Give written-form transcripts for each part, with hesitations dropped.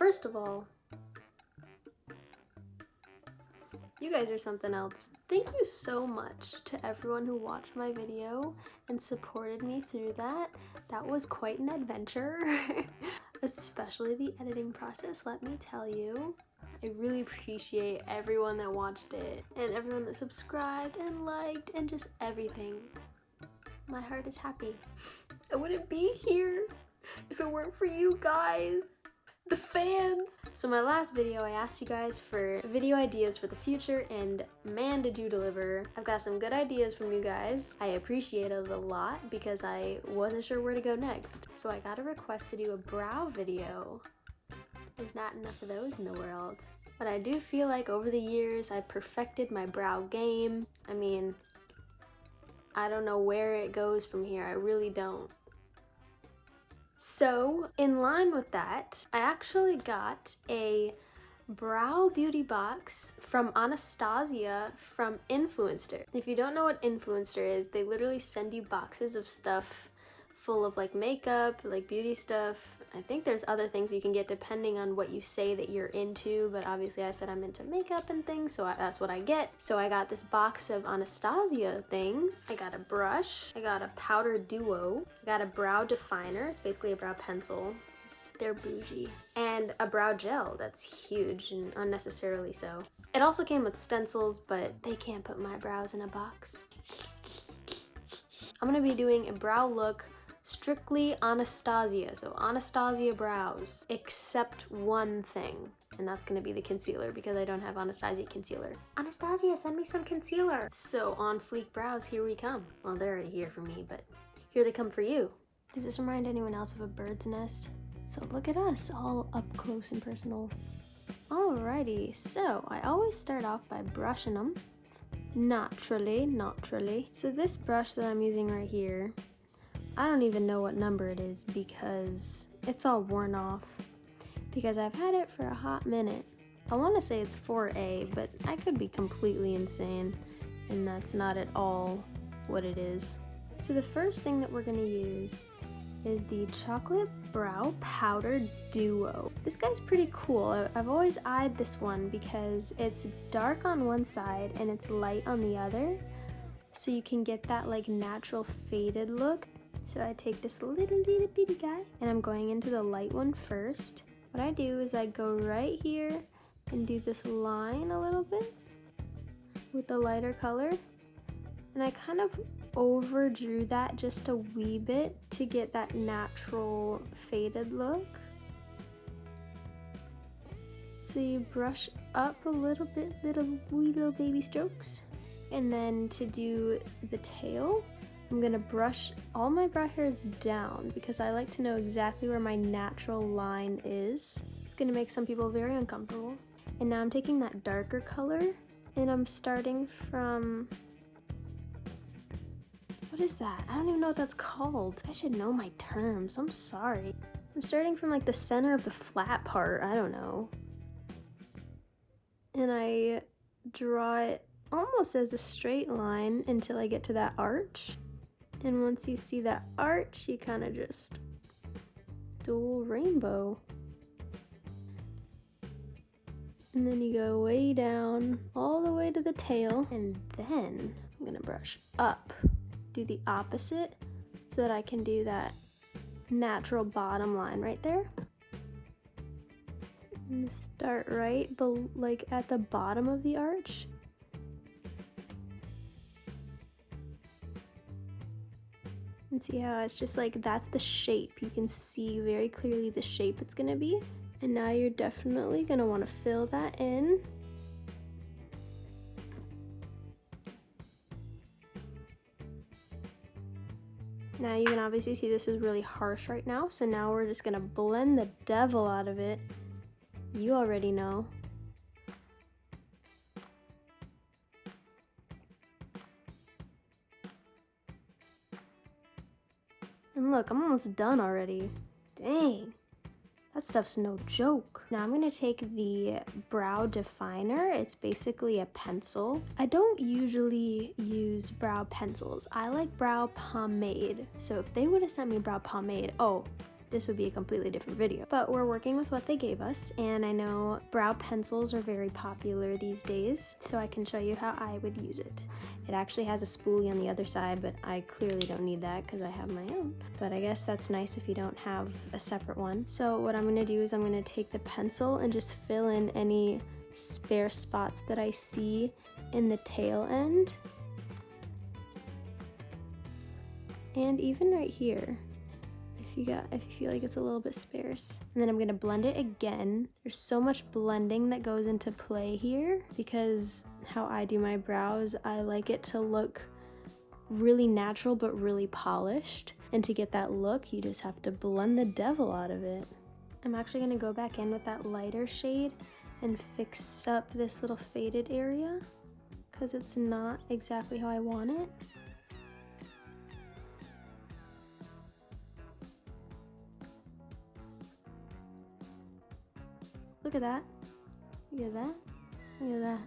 First of all, you guys are something else. Thank you so much to everyone who watched my video and supported me through that. That was quite an adventure, especially the editing process, let me tell you. I really appreciate everyone that watched it and everyone that subscribed and liked and just everything. My heart is happy. I wouldn't be here if it weren't for you guys, the fans. So my last video, I asked you guys for video ideas for the future, and man, did you deliver. I've got some good ideas from you guys. I appreciate it a lot because I wasn't sure where to go next. So I got a request to do a brow video. There's not enough of those in the world. But I do feel like over the years, I perfected my brow game. I mean, I don't know where it goes from here. I really don't. So, in line with that, I actually got a brow beauty box from Anastasia from Influencer. If you don't know what Influencer is, they literally send you boxes of stuff full of like makeup, like beauty stuff. I think there's other things you can get depending on what you say that you're into, but obviously I said I'm into makeup and things, so that's what I get. So I got this box of Anastasia things. I got a brush, I got a powder duo, I got a brow definer, it's basically a brow pencil. They're bougie. And a brow gel that's huge and unnecessarily so. It also came with stencils, but they can't put my brows in a box. I'm gonna be doing a brow look strictly Anastasia, so Anastasia Brows, except one thing, and that's gonna be the concealer because I don't have Anastasia concealer. Anastasia, send me some concealer. So on fleek brows, here we come. Well, they're already here for me, but here they come for you. Does this remind anyone else of a bird's nest? So look at us, all up close and personal. Alrighty, so I always start off by brushing them. Naturally. So this brush that I'm using right here, I don't even know what number it is because it's all worn off because I've had it for a hot minute. I want to say it's 4A, but I could be completely insane and that's not at all what it is. So the first thing that we're going to use is the Chocolate Brow Powder Duo. This guy's pretty cool. I've always eyed this one because it's dark on one side and it's light on the other, so you can get that like natural faded look. So I take this little bitty guy and I'm going into the light one first. What I do is I go right here and do this line a little bit with the lighter color, and I kind of overdrew that just a wee bit to get that natural faded look. So you brush up a little bit, little baby strokes. And then to do the tail, I'm gonna brush all my brow hairs down because I like to know exactly where my natural line is. It's gonna make some people very uncomfortable. And now I'm taking that darker color and I'm starting from, what is that? I don't even know what that's called. I should know my terms, I'm sorry. I'm starting from like the center of the flat part, I don't know. And I draw it almost as a straight line until I get to that arch. And once you see that arch, you kind of just do a little rainbow. And then you go way down, all the way to the tail. And then I'm gonna brush up, do the opposite, so that I can do that natural bottom line right there. And start right, like at the bottom of the arch. And see how it's just like, that's the shape. You can see very clearly the shape it's gonna be. And now you're definitely gonna wanna fill that in. Now you can obviously see this is really harsh right now. So now we're just gonna blend the devil out of it. You already know. And look, I'm almost done already. Dang, that stuff's no joke. Now I'm gonna take the brow definer. It's basically a pencil. I don't usually use brow pencils. I like brow pomade. So if they would have sent me brow pomade, oh, this would be a completely different video. But we're working with what they gave us, and I know brow pencils are very popular these days, so I can show you how I would use it. It actually has a spoolie on the other side, but I clearly don't need that because I have my own. But I guess that's nice if you don't have a separate one. So what I'm gonna do is I'm gonna take the pencil and just fill in any spare spots that I see in the tail end. And even right here, if you feel like it's a little bit sparse. And then I'm gonna blend it again. There's so much blending that goes into play here because how I do my brows, I like it to look really natural but really polished. And to get that look, you just have to blend the devil out of it. I'm actually gonna go back in with that lighter shade and fix up this little faded area because it's not exactly how I want it. Look at that. Look at that. Look at that.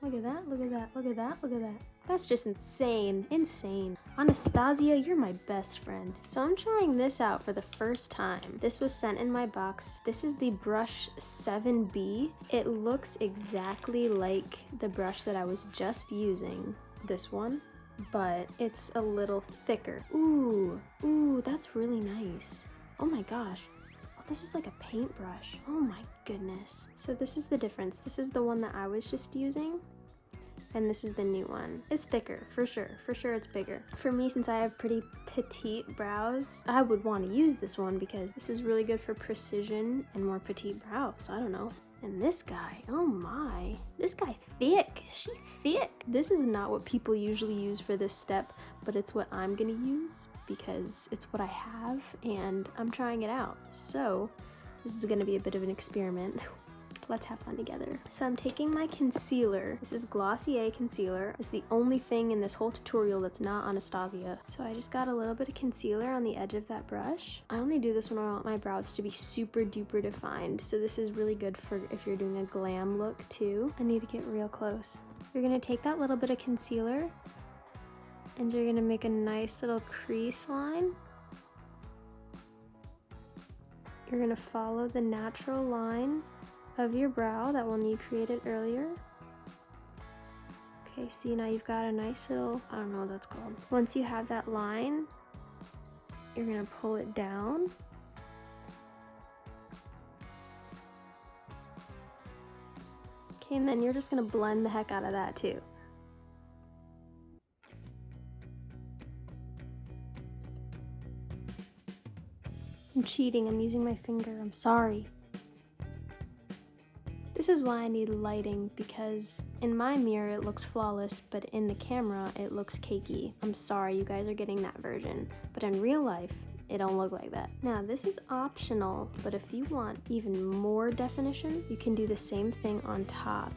Look at that. Look at that. Look at that. Look at that. That's just insane. Insane. Anastasia, you're my best friend. So I'm trying this out for the first time. This was sent in my box. This is the brush 7B. It looks exactly like the brush that I was just using. This one. But it's a little thicker. Ooh. Ooh, that's really nice. Oh my gosh. This is like a paintbrush. Oh my goodness. So this is the difference. This is the one that I was just using, and this is the new one. It's thicker, for sure. For sure it's bigger. For me, since I have pretty petite brows, I would want to use this one because this is really good for precision and more petite brows. I don't know. And this guy, oh my. This guy thick. She thick. This is not what people usually use for this step, but it's what I'm gonna use because it's what I have and I'm trying it out. So this is gonna be a bit of an experiment. Let's have fun together. So I'm taking my concealer. This is Glossier concealer. It's the only thing in this whole tutorial that's not Anastasia. So I just got a little bit of concealer on the edge of that brush. I only do this when I want my brows to be super duper defined. So this is really good for if you're doing a glam look too. I need to get real close. You're gonna take that little bit of concealer and you're gonna make a nice little crease line. You're gonna follow the natural line of your brow, that one you created earlier. Okay, see, now you've got a nice little, I don't know what that's called. Once you have that line, you're gonna pull it down. Okay, and then you're just gonna blend the heck out of that too. I'm cheating, I'm using my finger, I'm sorry. This is why I need lighting, because in my mirror it looks flawless, but in the camera it looks cakey. I'm sorry you guys are getting that version, but in real life it don't look like that. Now this is optional, but if you want even more definition, you can do the same thing on top.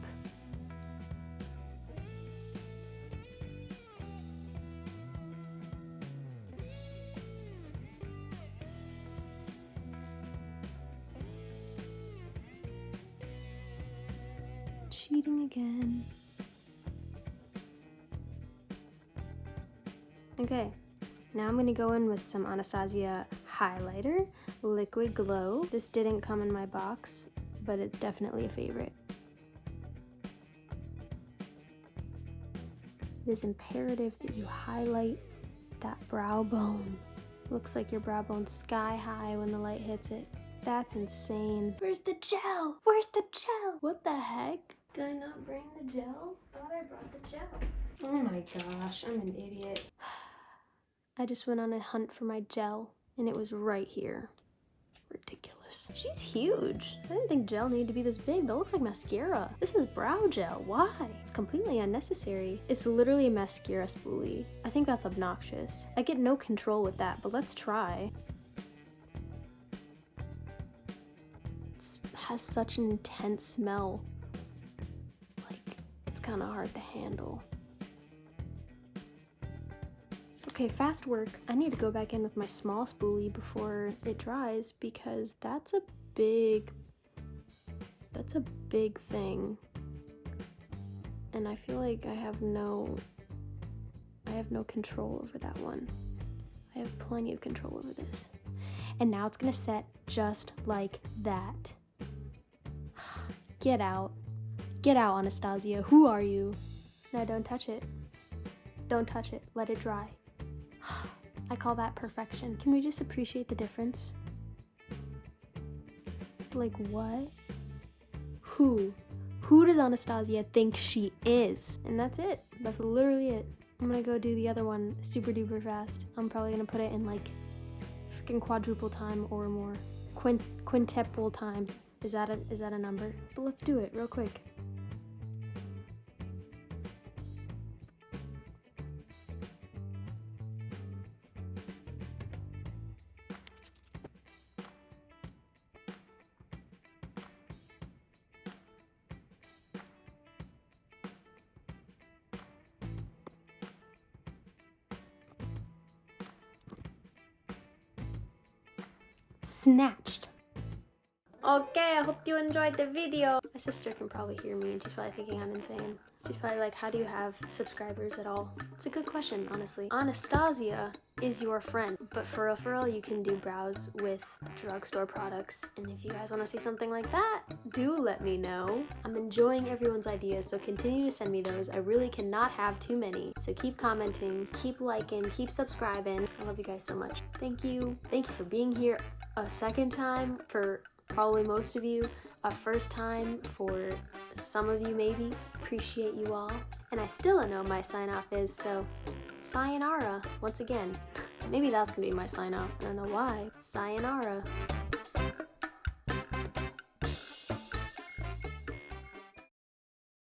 Cheating again. Okay, now I'm gonna go in with some Anastasia highlighter, Liquid Glow. This didn't come in my box, but it's definitely a favorite. It is imperative that you highlight that brow bone. Looks like your brow bone's sky high when the light hits it. That's insane. Where's the gel? Where's the gel? What the heck? Did I not bring the gel? Thought I brought the gel. Oh my gosh, I'm an idiot. I just went on a hunt for my gel and it was right here. Ridiculous. She's huge. I didn't think gel needed to be this big. That looks like mascara. This is brow gel. Why? It's completely unnecessary. It's literally a mascara spoolie. I think that's obnoxious. I get no control with that, but let's try. It has such an intense smell. Kind of hard to handle. Okay, fast work. I need to go back in with my small spoolie before it dries because that's a big thing. And I feel like I have no control over that one. I have plenty of control over this. and now it's gonna set just like that. Get out. Get out, Anastasia. Who are you? No, don't touch it. Don't touch it. Let it dry. I call that perfection. Can we just appreciate the difference? Like what? Who? Who does Anastasia think she is? And that's it. That's literally it. I'm gonna go do the other one super duper fast. I'm probably gonna put it in like freaking quadruple time or more. Quintuple time. Is that a number? But let's do it real quick. Snatched. Okay, I hope you enjoyed the video. My sister can probably hear me and she's probably thinking I'm insane. She's probably like, how do you have subscribers at all? It's a good question, honestly. Anastasia is your friend, but for real, you can do brows with drugstore products. And if you guys want to see something like that, do let me know. I'm enjoying everyone's ideas, so continue to send me those. I really cannot have too many. So keep commenting, keep liking, keep subscribing. I love you guys so much. Thank you. Thank you for being here a second time for probably most of you, a first time for some of you maybe. Appreciate you all. And I still don't know what my sign off is, so sayonara once again. Maybe that's gonna be my sign off. I don't know why. Sayonara.